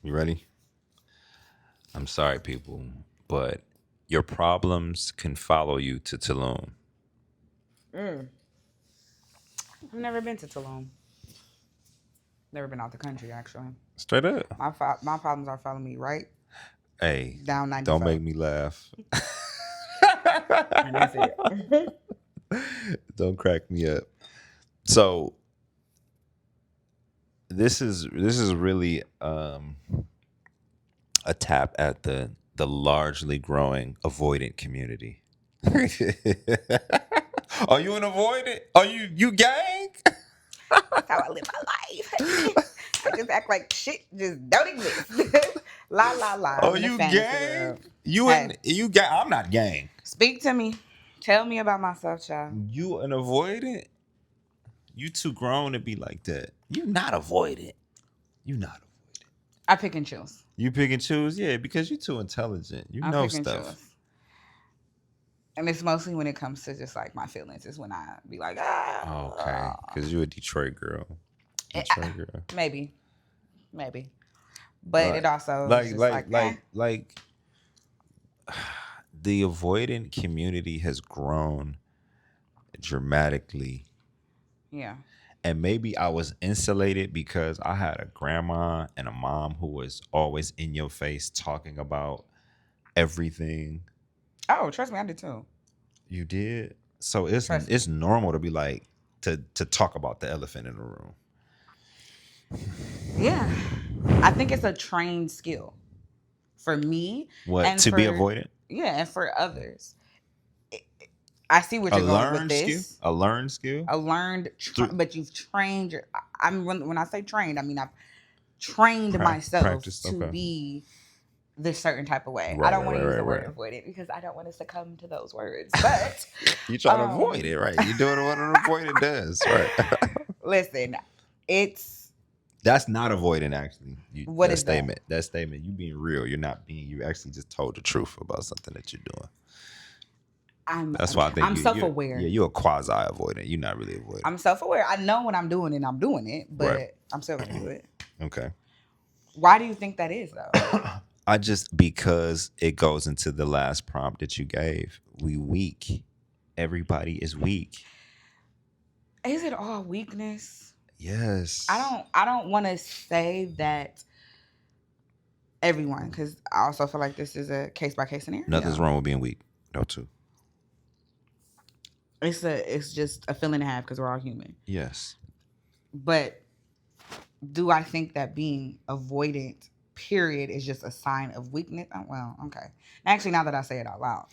You ready? I'm sorry, people, but your problems can follow you to Tulum. Mm. I've never been to Tulum. Never been out the country, actually. Straight up. My problems are following me right Hey, down don't 94. make me laugh. And that's it. Don't crack me up. So this is really a tap at the largely growing avoidant community. Are you an avoidant? Are you gang? That's how I live my life. I just act like shit just don't exist. La la la. Are I'm in a you fantasy gang? world. You Hey, you gang? I'm not gang. speak to me. Tell me about myself, child. You an avoidant? You too grown to be like that. You not avoidant. You not avoidant. I pick and choose. You pick and choose, yeah, because you too intelligent. You I know pick and stuff. choose. And it's mostly when it comes to just like my feelings is when I be like, Okay, ah, because you a Detroit girl. Eh, Detroit girl. maybe, maybe. But it Right. also is Like, just like, like, like, like the avoidant community has grown dramatically. yeah. And maybe I was insulated because I had a grandma and a mom who was always in your face talking about everything Oh, trust me, I did too. you did. So it's Trust me. it's normal to be like to talk about the elephant in the room. Yeah. I think it's a trained skill for me What and to be for, avoidant? yeah, and for others. I see what A you're going with learned skill? this. A learned skill? A learned, Through but you've trained. When I say trained, I mean I've trained myself practice. to Okay. be this certain type of way. I Right, don't right, want to right, use right, the word right. avoidant because I don't want to succumb to those words. But You trying to avoid um it, right? You're doing what an avoidant does, right? listen, it's That's not avoiding, actually. what That is that? statement. That statement. You being real. You're not being. You actually just told the truth about something that you're doing. I'm That's why I think I'm you. Yeah. self-aware. You're a quasi avoidant. You're not really avoiding. I'm self-aware. I know when I'm doing it, I'm doing it, Right. but I'm still gonna do it. Okay. Why do you think that is though? I just because it goes into the last prompt that you gave. We weak. Everybody is weak. Is it all weakness? Yes. I don't want to say that everyone, because I also feel like this is a case by case Nothing's scenario. wrong with being weak. No, too. It's just a feeling to have because we're all human. Yes. But do I think that being avoidant, period, is just a sign of weakness? Oh, well, okay. Actually, now that I say it out loud,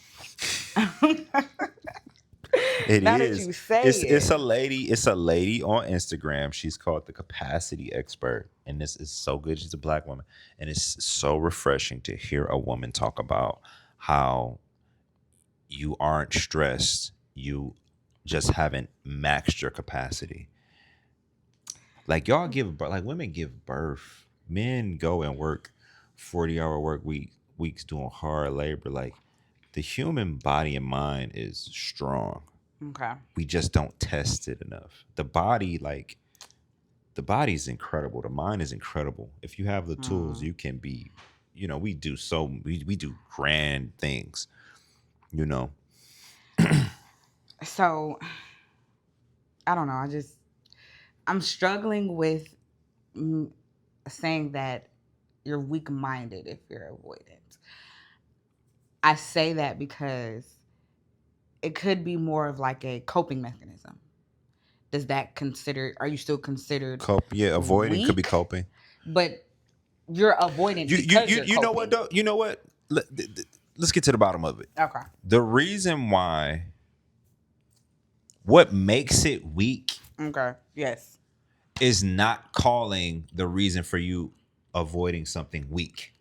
It now that is. you say It's it, a lady. It's a lady on Instagram. She's called the Capacity Expert, and this is so good. She's a black woman, and it's so refreshing to hear a woman talk about how you aren't stressed. You just haven't maxed your capacity. Like y'all give birth, like women give birth. Men go and work 40-hour weeks doing hard labor. Like the human body and mind is strong. okay. We just don't test it enough. The body's incredible. The mind is incredible. If you have the tools, Hmm. you can be, we do grand things, you know. So I don't know. I'm struggling with mm, saying that you're weak minded if you're avoidant. I say that because it could be more of like a coping mechanism. Does that consider, are you still considered Cope, yeah, avoiding could be weak? coping. But you're avoidant because you're You know what coping. though? You know what? Let's get to the bottom of it. Okay. The reason why, what makes it weak Okay. Yes. is not calling the reason for you avoiding something weak.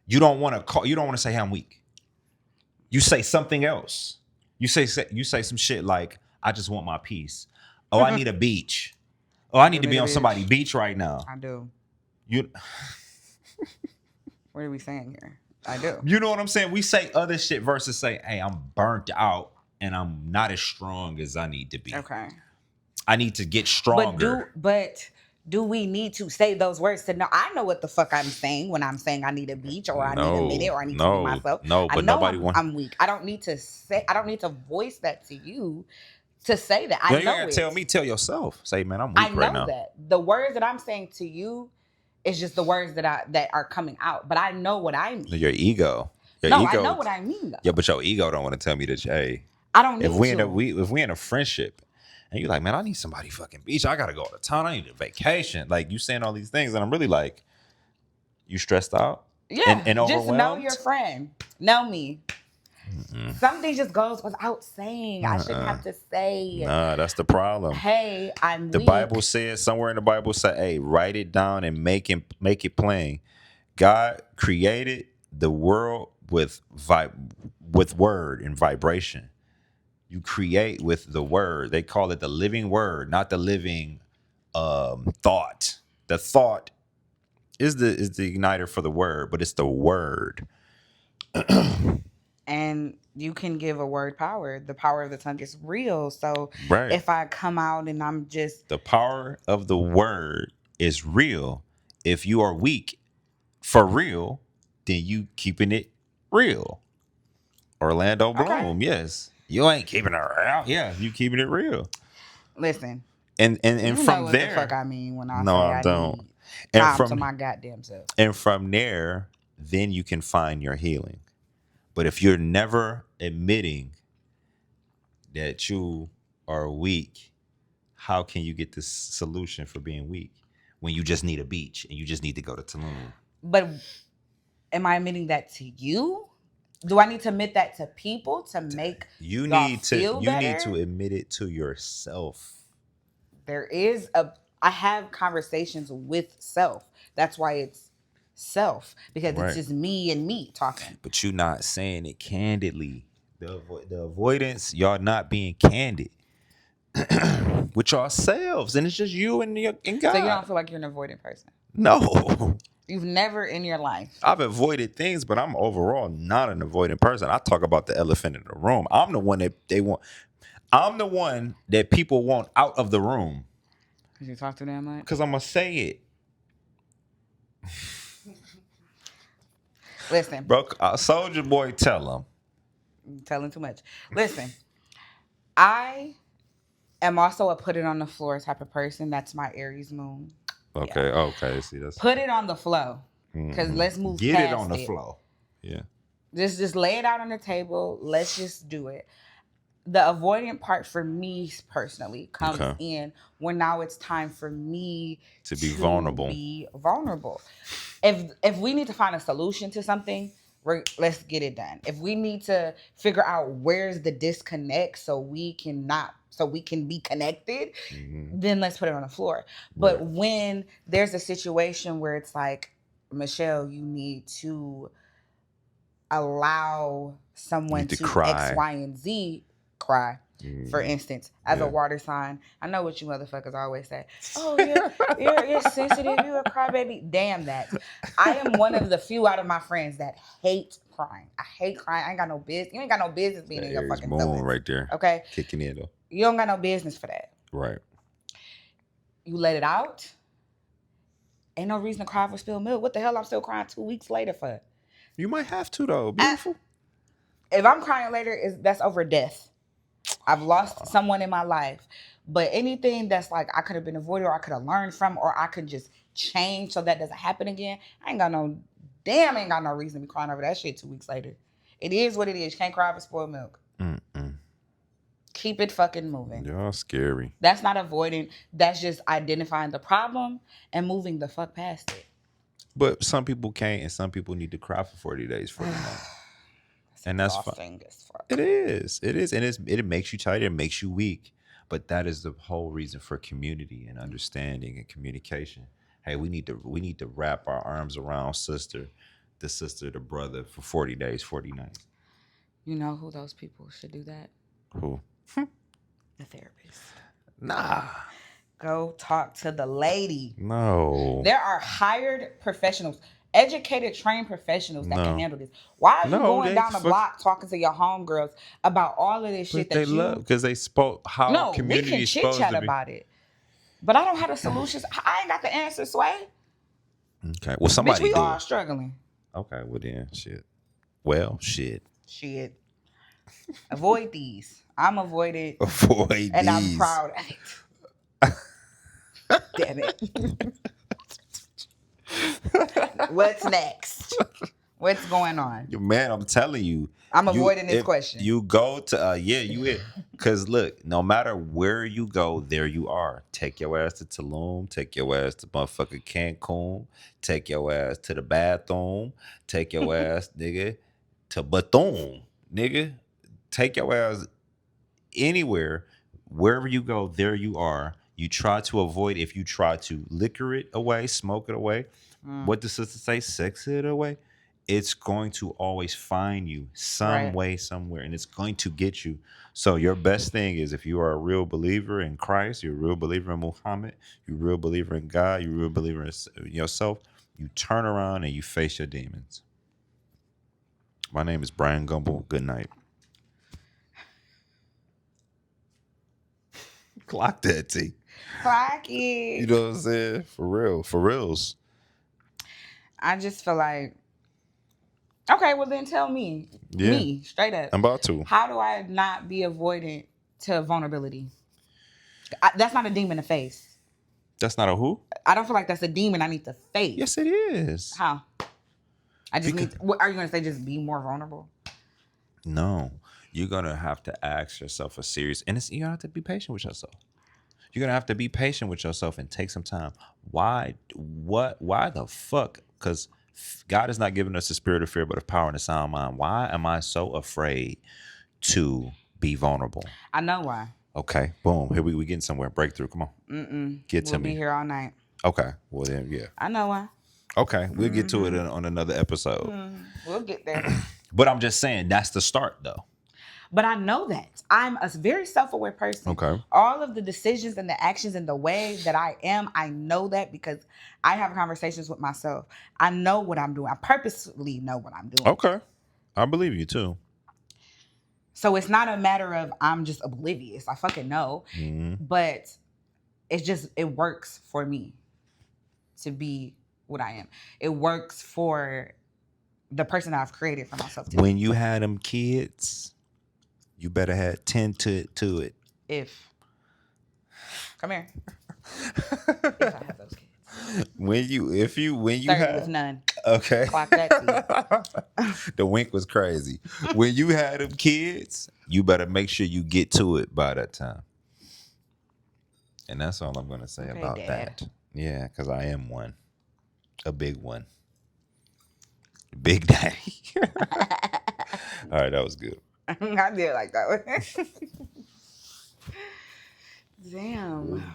You don't want to say, hey, I'm weak. You say something else. You say some shit like, I just want my peace. Oh, I need a beach. Oh, I need You to need be a on somebody's bitch. beach right now. I do. You What are we saying here? I do. you know what I'm saying? We say other shit versus say, hey, I'm burnt out and I'm not as strong as I need to be. Okay. I need to get But stronger. Do we need to say those words to know? I know what the fuck I'm saying when I'm saying I need a beach or I need a minute No, or I need to be no, myself. no. I But know nobody want. I'm weak. I don't need to say. I don't need to voice that to you to say that. I You ain't know gotta it. tell me. Tell yourself. Say, man, I'm I weak right know now. that the words that I'm saying to you is just the words that are coming out. But I know what I mean. Your ego. Your No, I know ego. what I mean Yeah, though. but your ego don't want to tell me that. Hey, I don't if need we in a to. we if we in a friendship, and you like, man, I need somebody fucking beach. I gotta go out of town. I need a vacation. Like you saying all these things, and I'm really like, you stressed out Yeah, and just know your overwhelmed. friend. Know me. Mm-mm. Something just goes without saying. I shouldn't Uh-uh. have to say, Nah, that's the problem. hey, I'm The weak. Bible says somewhere in the Bible say, hey, write it down and make it plain. God created the world with word and vibration. You create with the word. They call it the living word, not the living thought. The thought is the igniter for the word, but it's the word. And you can give a word power. The power of the tongue is real. So Right. if I come out and I'm just, The power of the word is real. If you are weak for real, then you keeping it real. Orlando okay, Bloom, yes. You ain't keeping it real. Yeah, you keeping it real. listen, And you know from what the fuck there, I mean when I no, say I I don't. need And time to from my goddamn self. and from there, then you can find your healing. But if you're never admitting that you are weak, how can you get this solution for being weak when you just need a beach and you just need to go to Tulum? But am I admitting that to you? Do I need to admit that to people to make You y'all need to feel you need better? to admit it to yourself. There is a, I have conversations with self. That's why it's self, because it's Right. just me and me talking. But you're not saying it candidly. The avoidance, y'all not being candid with yourselves, and it's just you and So you don't God. feel like you're an avoidant person. No, You've never in your life. I've avoided things, but I'm overall not an avoidant person. I talk about the elephant in the room. I'm the one that they want. I'm the one that people want out of the room Did you talk to them much? because I'm gonna say it, Listen, bro. Soldier boy, tell him. I'm telling too much. Listen, I am also a put it on the floor type of person. That's my Aries moon. Yeah. Okay, okay. See, that's Put it on the flow. Because mhm. let's move Get it on past the it. flow. Yeah. Just lay it out on the table. Let's just do it. The avoidant part for me personally comes Okay. in when now it's time for me To be to vulnerable. be vulnerable. If we need to find a solution to something, let's get it done. If we need to figure out where's the disconnect so we can be connected, Mhm. then let's put it on the floor. Right. But when there's a situation where it's like, Michelle, you need to allow You someone need to to X, cry. Y, and Z cry. For Mhm. instance, as a Yeah. water sign, I know what you motherfuckers always say. Oh, you're sensitive. You're a crybaby. Damn that. I am one of the few out of my friends that hate crying. I hate crying. I ain't got no business. You ain't got no business being That in your Aries fucking moon feelings. right there. Okay, Kicking in though. you don't got no business for that. Right. You let it out. Ain't no reason to cry for spilled milk. What the hell? I'm still crying 2 weeks later for. You might have to though. Ah, Beautiful. if I'm crying later, that's over death. I've lost someone in my life. But anything that's like I could have been avoided or I could have learned from or I could just change so that doesn't happen again, ain't got no reason to be crying over that shit 2 weeks later. It is what it is. You can't cry for spoiled milk. Mm-mm. Keep it fucking moving. Y'all scary. That's not avoiding. That's just identifying the problem and moving the fuck past it. But some people can't, and some people need to cry for 40 days, 40 nights. It's And that's fine. exhausting as fuck. It is. It is. And it makes you tired. It makes you weak. But that is the whole reason for community and understanding and communication. Hey, we need to wrap our arms around the brother for 40 days, 40 nights. You know who those people should do that? Who? The therapist. Nah. Go talk to the lady. No. There are hired professionals, educated, trained professionals that can No. handle this. Why are you No, going they down the fuck. block talking to your homegirls about all of this shit But they that love you? because they spoke how No, we community can is chit supposed chat to be. about it. But I don't have the solutions. I ain't got the answer, Sway. Okay. Well, Bitch, somebody we do. all struggling. Okay. Well then, shit. Well, shit. Shit. Avoid these. I'm avoided, Avoid and I'm these. proud of it. Damn it. What's next? What's going on? Man, I'm telling you. I'm avoiding this if question. You go to because look, no matter where you go, there you are. Take your ass to Tulum, take your ass to motherfucking Cancun, take your ass to the bathroom, take your ass, nigga, to Bethune, nigga. Take your ass anywhere, wherever you go, there you are. You try to avoid, if you try to liquor it away, smoke it away. What does sister say? Sex it away. It's going to always find you some Right. way, somewhere, and it's going to get you. So your best thing is, if you are a real believer in Christ, you're a real believer in Muhammad, you're a real believer in God, you're a real believer in yourself, you turn around and you face your demons. My name is Brian Gumble. Good night. Clock that, T. Clock You it. know what I'm saying? For real. For reals. I just feel like, okay, well then tell me. Yeah. Me, straight up. I'm about to. How do I not be avoidant to vulnerability? That's not a demon to face. That's not a who? I don't feel like that's a demon I need to face. Yes, it is. How? I just Because- need. Are you going to say just be more vulnerable? No. You're gonna have to ask yourself a serious, and you're gonna have to be patient with yourself. You're gonna have to be patient with yourself and take some time. Why the fuck? Because God has not given us the spirit of fear, but of power and a sound mind. Why am I so afraid to be vulnerable? I know why. Okay, boom. Here we getting somewhere. Breakthrough. Come on. Get to We'll me. be here all night. Okay. Well then, yeah. I know why. Okay, we'll get to it on another episode. We'll get there. But I'm just saying that's the start, though. But I know that. I'm a very self-aware person. Okay. All of the decisions and the actions and the way that I am, I know that because I have conversations with myself. I know what I'm doing. I purposely know what I'm doing. Okay. I believe you too. So it's not a matter of I'm just oblivious. I fucking know. But it's just, it works for me to be what I am. It works for the person that I've created for myself to When be. you had them kids, you better tend to it. If. Come here. If I have those kids. When you 30 had with none. okay. Clock that The wink was crazy. When you had them kids, you better make sure you get to it by that time. And that's all I'm gonna say about Dad. that. Yeah, because I am one. A big one. Big daddy. All right, that was good. I did like that one. Damn.